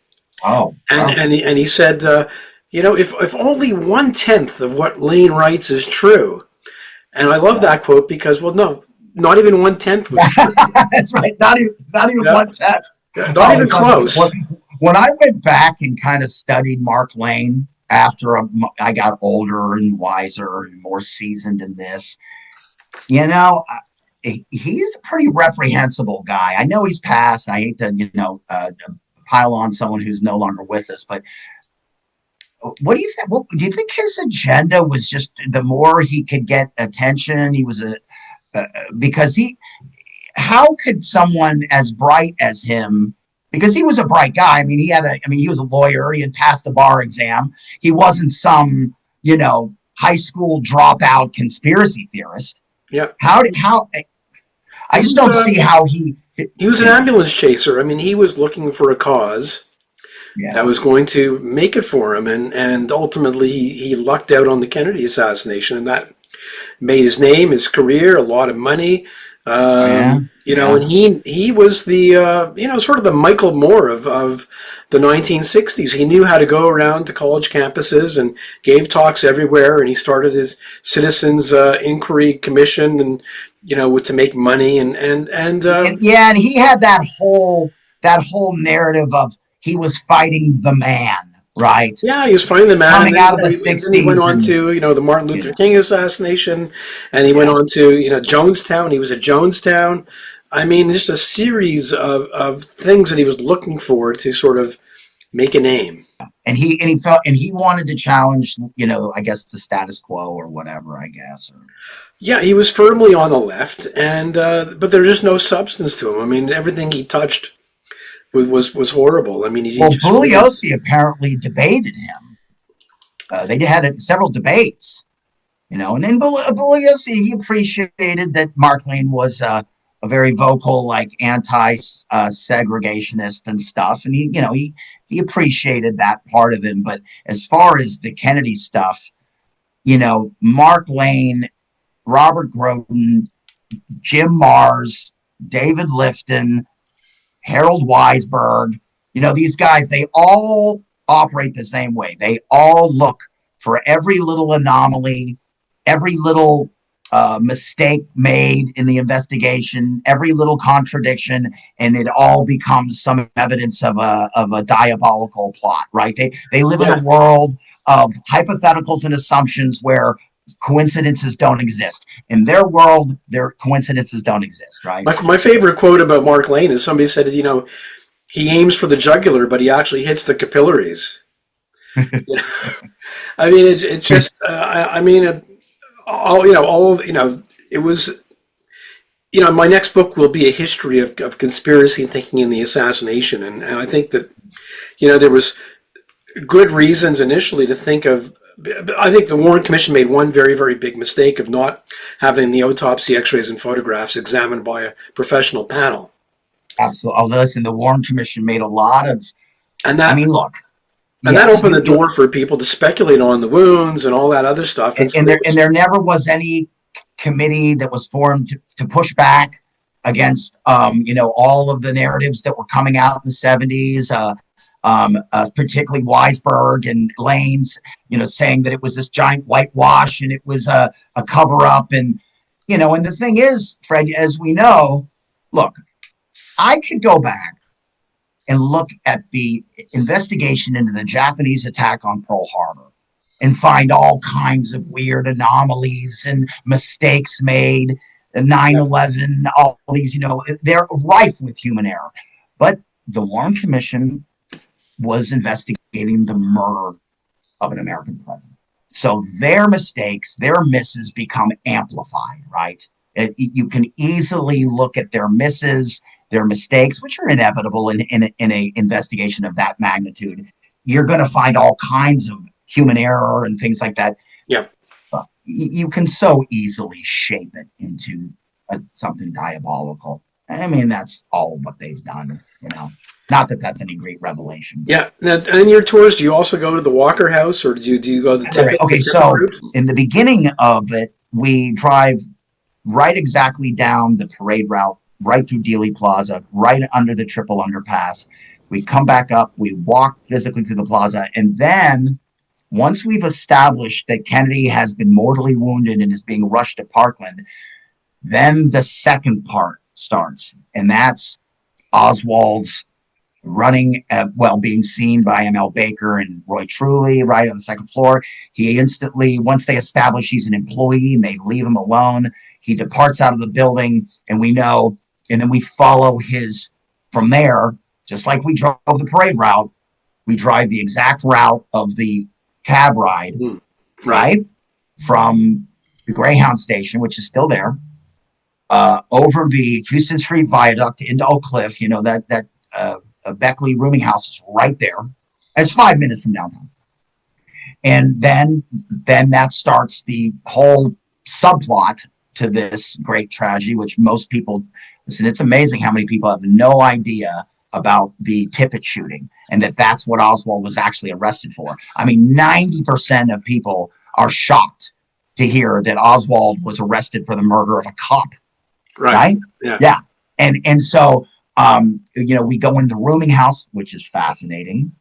Oh. And he said, if only 1/10 of what Lane writes is true. And I love that quote because, well, no, not even 1/10 was true. That's right. Not even 1/10. Not even close. When I went back and kind of studied Mark Lane after I got older and wiser and more seasoned in this, he's a pretty reprehensible guy. I know he's passed. I hate to, pile on someone who's no longer with us, but what do you think? Do you think his agenda was just the more he could get attention? He was how could someone as bright as him, because he was a bright guy. I mean, he was a lawyer. He had passed the bar exam. He wasn't some, high school dropout conspiracy theorist. Yeah. I just don't see how he was an ambulance chaser. I mean, he was looking for a cause that was going to make it for him. And ultimately he lucked out on the Kennedy assassination, and that made his name, his career, a lot of money. And he was the, sort of the Michael Moore of the 1960s. He knew how to go around to college campuses and gave talks everywhere. And he started his Citizens Inquiry Commission and, to make money and he had that whole narrative of he was fighting the man, right? Yeah, he was fighting the man. Coming out of the and then he went 60s on to, the Martin Luther King assassination, and he went on to, Jonestown. He was at Jonestown. I mean, just a series of things that he was looking for to sort of make a name. And he wanted to challenge, I guess the status quo or whatever, I guess. Yeah, he was firmly on the left, and but there's just no substance to him. I mean, everything he touched was horrible. I mean, Bugliosi apparently debated him. They had several debates, and then Bugliosi, he appreciated that Mark Lane was a very vocal, like anti-segregationist and stuff, and he appreciated that part of him. But as far as the Kennedy stuff, Mark Lane, Robert Groden, Jim Mars, David Lifton, Harold Weisberg, these guys, they all operate the same way. They all look for every little anomaly, every little mistake made in the investigation, every little contradiction, and it all becomes some evidence of a diabolical plot, right? They live in a world of hypotheticals and assumptions where coincidences don't exist. In their world, their coincidences don't exist, right? My favorite quote about Mark Lane is somebody said, he aims for the jugular, but he actually hits the capillaries. I mean, it's just, it was, my next book will be a history of conspiracy thinking in the assassination. And I think that, there was good reasons initially to think of, I think the Warren Commission made one very, very big mistake of not having the autopsy x-rays and photographs examined by a professional panel. Absolutely. Oh, listen, the Warren Commission made a lot of, look. And that opened the door for people to speculate on the wounds and all that other stuff. And there never was any committee that was formed to push back against, all of the narratives that were coming out in the 70s, particularly Weisberg and Lane's, saying that it was this giant whitewash and it was a cover up. And the thing is, Fred, as we know, look, I could go back and look at the investigation into the Japanese attack on Pearl Harbor and find all kinds of weird anomalies and mistakes made, 9/11, all these, they're rife with human error. But the Warren Commission was investigating the murder of an American president. So their mistakes, their misses become amplified, right? You can easily look at their misses, their mistakes, which are inevitable in a investigation of that magnitude. You're going to find all kinds of human error and things like that. Yeah. You can so easily shape it into something diabolical. I mean, that's all what they've done, Not that that's any great revelation. Yeah. Now, in your tours, do you also go to the Walker House, or do you go to the typical? Okay, so in the beginning of it, we drive right exactly down the parade route, right through Dealey Plaza, right under the triple underpass. We come back up, we walk physically through the plaza, and then once we've established that Kennedy has been mortally wounded and is being rushed to Parkland, then the second part starts, and that's Oswald's running, being seen by ML Baker and Roy Truly right on the second floor. He instantly, once they establish he's an employee and they leave him alone, he departs out of the building, and we know, and then we follow from there, just like we drove the parade route, we drive the exact route of the cab ride, right? From the Greyhound station, which is still there, over the Houston Street Viaduct into Oak Cliff, that Beckley rooming house is right there. It's 5 minutes from downtown. And then that starts the whole subplot to this great tragedy, which most people, listen, it's amazing how many people have no idea about the Tippit shooting and that's what Oswald was actually arrested for. I mean, 90% of people are shocked to hear that Oswald was arrested for the murder of a cop. Right? Yeah. And so, we go in the rooming house, which is fascinating.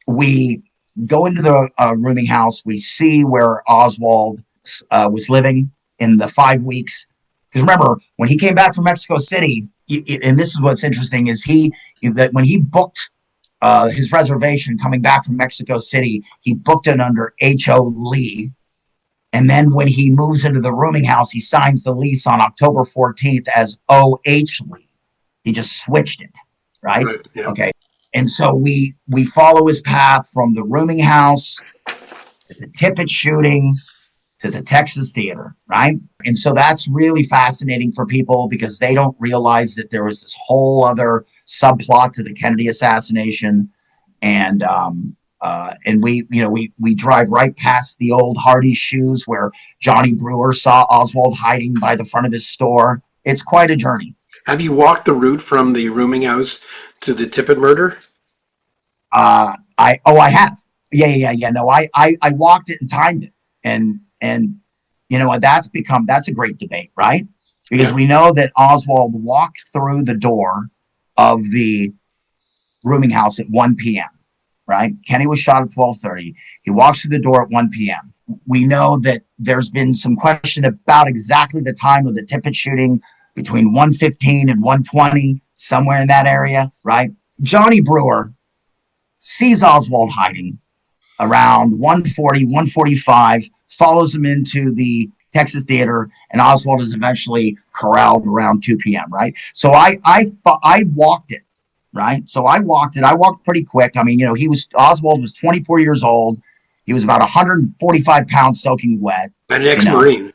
We go into the rooming house. We see where Oswald was living in the 5 weeks. Because remember, when he came back from Mexico City, and this is what's interesting, is that when he booked his reservation coming back from Mexico City. He booked it under H.O. Lee. And then when he moves into the rooming house, he signs the lease on October 14th as O.H. Lee. He just switched it, right? Yeah. Okay. And so we follow his path from the rooming house to the Tippit shooting to the Texas Theater, right? And so that's really fascinating for people because they don't realize that there was this whole other subplot to the Kennedy assassination. And we drive right past the old Hardy shoes where Johnny Brewer saw Oswald hiding by the front of his store. It's quite a journey. Have you walked the route from the rooming house to the Tippit murder? I have. Yeah. No, I walked it and timed it. And you know what, that's a great debate, right? Because we know that Oswald walked through the door of the rooming house at 1 p.m., right? Kenny was shot at 12:30. He walks through the door at 1 p.m. We know that there's been some question about exactly the time of the Tippit shooting, between 1:15 and 1:20, somewhere in that area, right? Johnny Brewer sees Oswald hiding around 1:40, 1:45, follows him into the Texas Theater, and Oswald is eventually corralled around 2 p.m., right? So I walked it, right? So I walked it. I walked pretty quick. I mean, Oswald was 24 years old. He was about 145 pounds soaking wet. And an ex-Marine.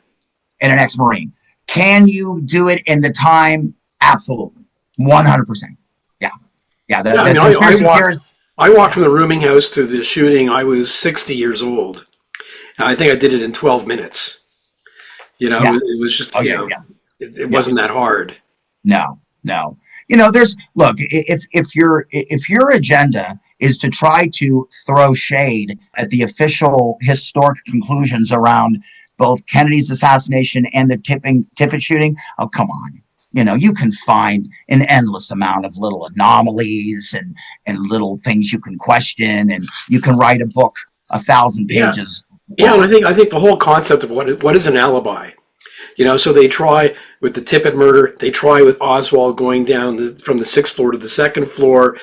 And an ex-Marine. Can you do it in the time? Absolutely. 100%. Yeah. I walked from the rooming house to the shooting. I was 60 years old. And I think I did it in 12 minutes. It was just, it wasn't that hard. No. If your agenda is to try to throw shade at the official historic conclusions around both Kennedy's assassination and the Tippit shooting, oh, come on. You can find an endless amount of little anomalies and little things you can question, and you can write a book 1,000 pages. Yeah, and I think the whole concept of what is an alibi. So they try with the Tippit murder. They try with Oswald going down from the 6th floor to the 2nd floor.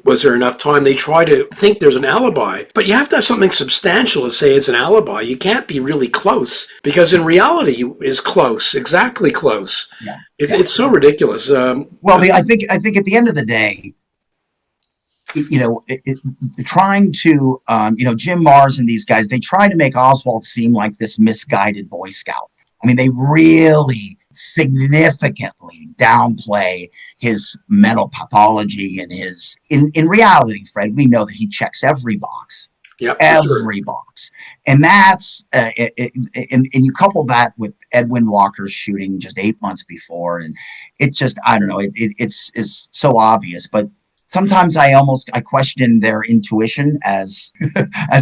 Was there enough time? They try to think there's an alibi, but you have to have something substantial to say it's an alibi. You can't be really close, because in reality is close, exactly close. Yeah. It's so ridiculous. I think at the end of the day, trying to, Jim Mars and these guys, they try to make Oswald seem like this misguided Boy Scout. I mean, they really significantly downplay his mental pathology and his, in reality, Fred, we know that he checks every box. Yep, every box. And that's, and you couple that with Edwin Walker's shooting just 8 months before, and it just, I don't know, it's so obvious, but sometimes I question their intuition as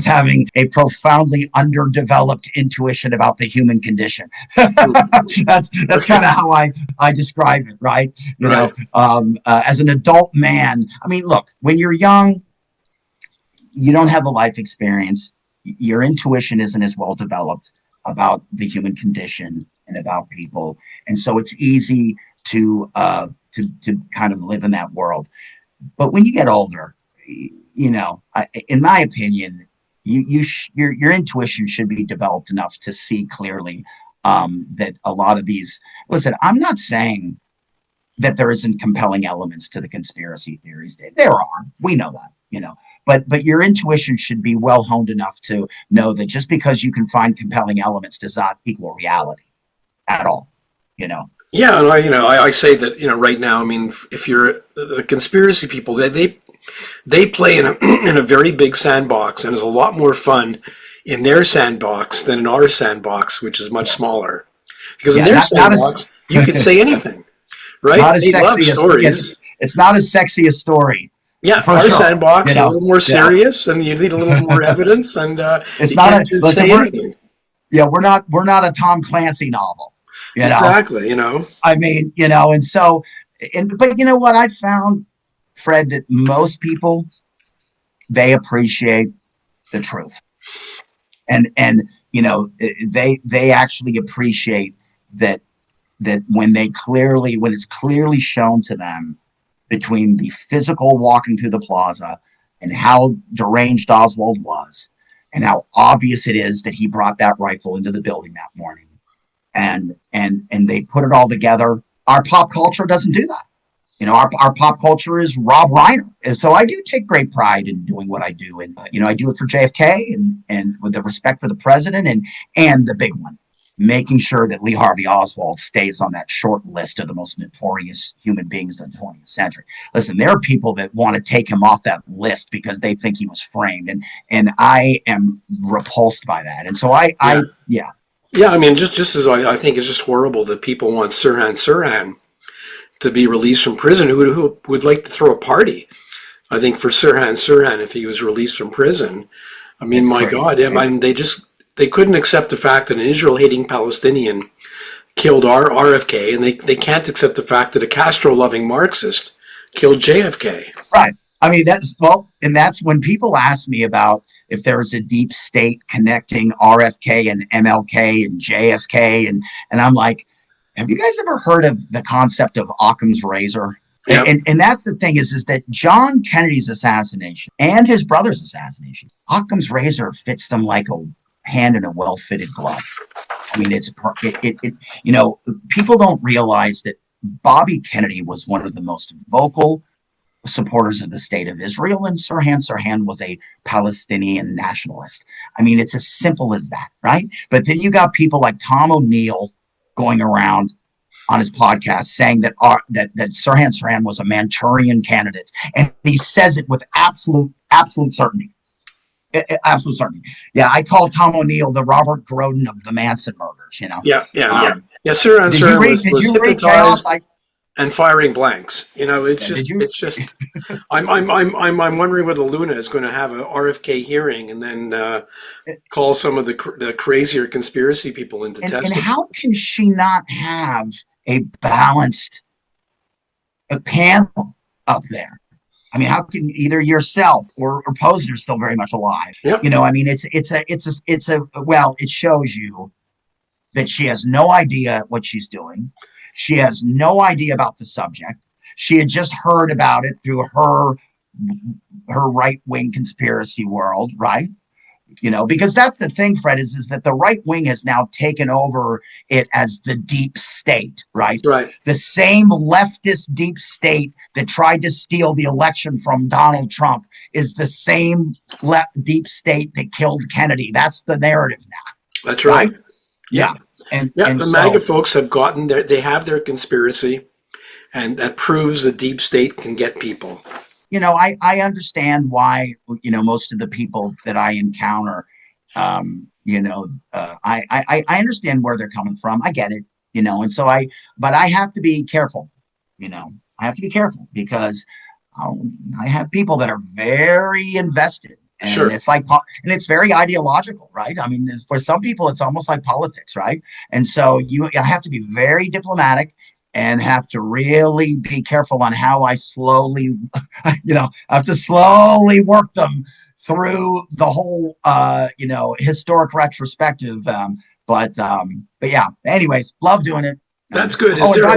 having a profoundly underdeveloped intuition about the human condition. That's kind of how I describe it, right? As an adult man, I mean, look, when you're young, you don't have the life experience. Your intuition isn't as well developed about the human condition and about people, and so it's easy to kind of live in that world. But when you get older, in my opinion, your intuition should be developed enough to see clearly that a lot of these. Listen, I'm not saying that there isn't compelling elements to the conspiracy theories. There are. We know that, But your intuition should be well honed enough to know that just because you can find compelling elements does not equal reality at all. Yeah, and I say that right now. I mean, if you're the conspiracy people, they play in a very big sandbox, and it's a lot more fun in their sandbox than in our sandbox, which is much smaller. Because in their sandbox, you could say anything, right? Not as they love sexy stories. It's not as sexy a story. Yeah, our sandbox is a little more serious, and you need a little more evidence, and it's not anything. Yeah, we're not a Tom Clancy novel. Exactly, I mean, and so, but you know what I found, Fred, that most people, they appreciate the truth. And they actually appreciate that when it's clearly shown to them between the physical walking through the plaza and how deranged Oswald was, and how obvious it is that he brought that rifle into the building that morning, and they put it all together. Our pop culture doesn't do that. Our pop culture is Rob Reiner. And so I do take great pride in doing what I do. And, I do it for JFK and with the respect for the president and the big one, making sure that Lee Harvey Oswald stays on that short list of the most notorious human beings of the 20th century. Listen, there are people that want to take him off that list because they think he was framed. And I am repulsed by that. And so yeah. Yeah, I mean, just as I think it's just horrible that people want Sirhan to be released from prison, who would like to throw a party. I think for Sirhan, if he was released from prison, I mean, my God, I mean, they couldn't accept the fact that an Israel-hating Palestinian killed RFK, and they can't accept the fact that a Castro-loving Marxist killed JFK. Right. I mean, and that's when people ask me about if there is a deep state connecting RFK and MLK and JFK, and I'm like, have you guys ever heard of the concept of Occam's razor? Yep. And that's the thing is that John Kennedy's assassination and his brother's assassination, Occam's razor fits them like a hand in a well-fitted glove. I mean, people don't realize that Bobby Kennedy was one of the most vocal supporters of the state of Israel, and Sirhan was a Palestinian nationalist. I mean, it's as simple as that, right? But then you got people like Tom O'Neill going around on his podcast saying that Sirhan was a Manchurian candidate, and he says it with absolute certainty. Absolute certainty. Yeah, I call Tom O'Neill the Robert Grodin of the Manson murders. Yeah. Sirhan was hypnotized and firing blanks. It's just. I'm wondering whether Luna is going to have a RFK hearing and then call some of the crazier conspiracy people into testimony. And how can she not have a balanced panel up there? I mean, how can either yourself or Posner's still very much alive? Yep. I mean, it shows you that she has no idea what she's doing. She has no idea about the subject. She had just heard about it through her right-wing conspiracy world, right? Because that's the thing, Fred, is that the right wing has now taken over it as the deep state, right? Right. The same leftist deep state that tried to steal the election from Donald Trump is the same deep state that killed Kennedy. That's the narrative now. That's right. Yeah. And the MAGA folks have they have their conspiracy, and that proves the deep state can get people. I understand why, most of the people that I encounter, I understand where they're coming from. I get it, and so but I have to be careful, I have to be careful because I have people that are very invested. And sure. It's very ideological, right? I mean, for some people, it's almost like politics, right? And so you have to be very diplomatic and have to really be careful on how I slowly, I have to slowly work them through the whole, historic retrospective. But yeah, anyways, love doing it. That's good. Is there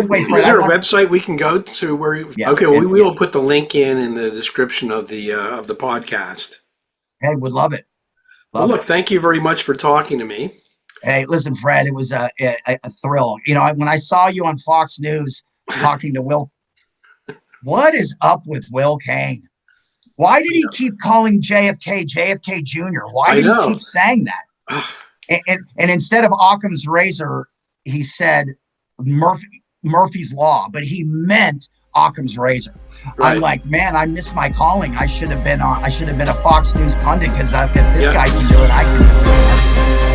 a website we can go to where? Yeah, okay, well, we will put the link in the description of the podcast. Hey, would love it. Look, thank you very much for talking to me. Hey, listen, Fred, it was a thrill. When I saw you on Fox News talking to Will, what is up with Will Kane? Why did he keep calling JFK Jr.? Why did he keep saying that? and instead of Occam's razor, he said Murphy's Law, but he meant Occam's razor. Right. I'm like, man, I missed my calling. I should have been a Fox News pundit because if this guy can do it, I can do it.